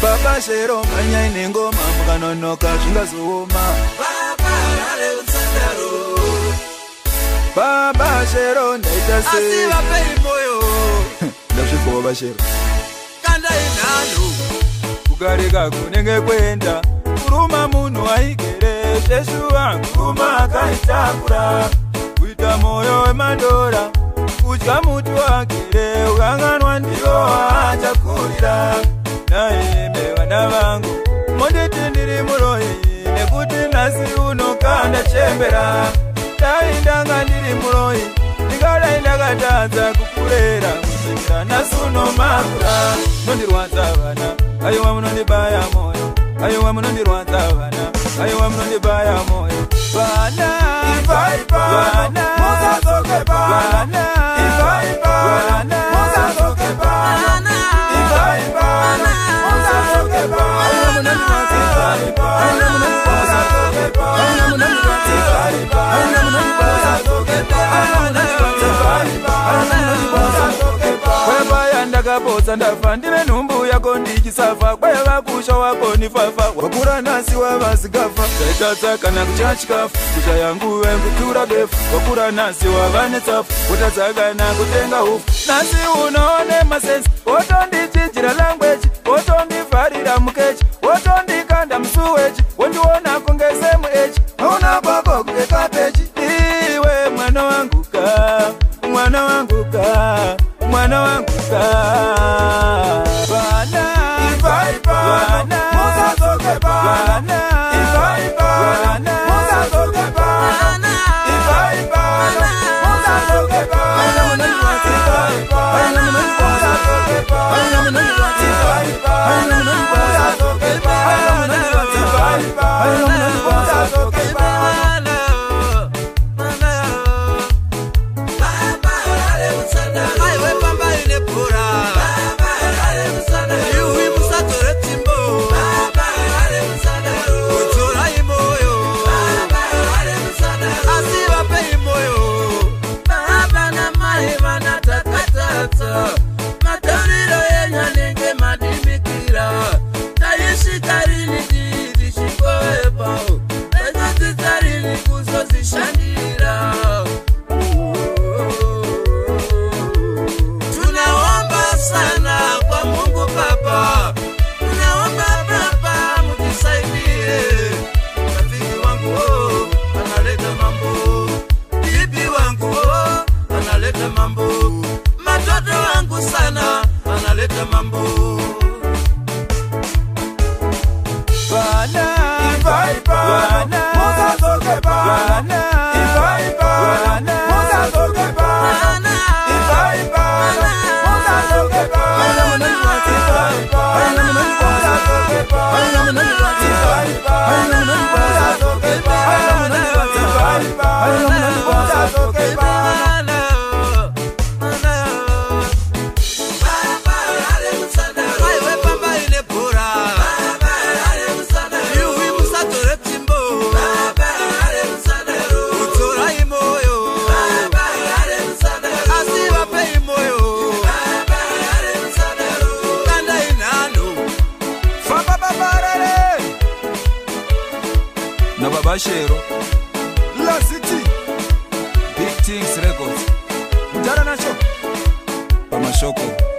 Baba Shero manya inengoma mukanonoka zvingazooma. Baba Shero ndaita sei asi vapei moyo ndasvika Baba Shero kanda inhano kugarika kunenge kwenda kuruma munhu aigere zveshuwa kuruma akaitakura kuita moyo wemandora kudya muti wagere ukanganwa ndiwo achakurira naime vana vangu monditi ndiri muroyi nekuti nhasi unokanda chembera dai ndanga ndiri muroyi ndingadai ndakatadza kukurera kusvikira nhasi unomakura nondirwadza vana aiwa munondibaya moyo aiwa munondirwadza vana aiwa munondibaya moyo vana vana musazokepa vana vana musazokepa vana musazokepa aiwa munondibaya aiwa munondibaya aiwa munondibaya kwebaya ndakapotsa ndafa ndine nhumbu yako ndichisafa kweva kusha wako nifafa wakura nhasi wavazigafa zaitatsa kana kucha chikafu kushaya nguve kutura befu wakura nhasi wava netsafu kutadzakana kutenga hufu nhasi unoone masensi wotondichinjira langweji wotondivharira mukechi wotondikanda musuwechi wondiona kunge semu echi auna kwako kunge kapechi iwe mwana wanguka mwana wanguka mwana wanguka vana vana musazokepa vana vana musazokepa vana musazokepa vana musazokepa vana musazokepa vana musazokepa vana musazokepa matariro yenyanenge madimikira taishitarini didishikoepa taitotitarini kuzozishandira tunaomba sana kwa Mungu Baba, tunaomba Baba mtusaidie. Rafiki wangu analeta mambo, bibi wangu analeta mambo, matoto wangu sana analeta mambo. Vana vana musazokepa vana vana musazokepa vana vana musazokepa vana musazokepa vana musazokepa vana musazokepa vana musazokepa vana musazokepa Baba Shero, La City, Big Things Records, Mtara Nacho, Pamashoko.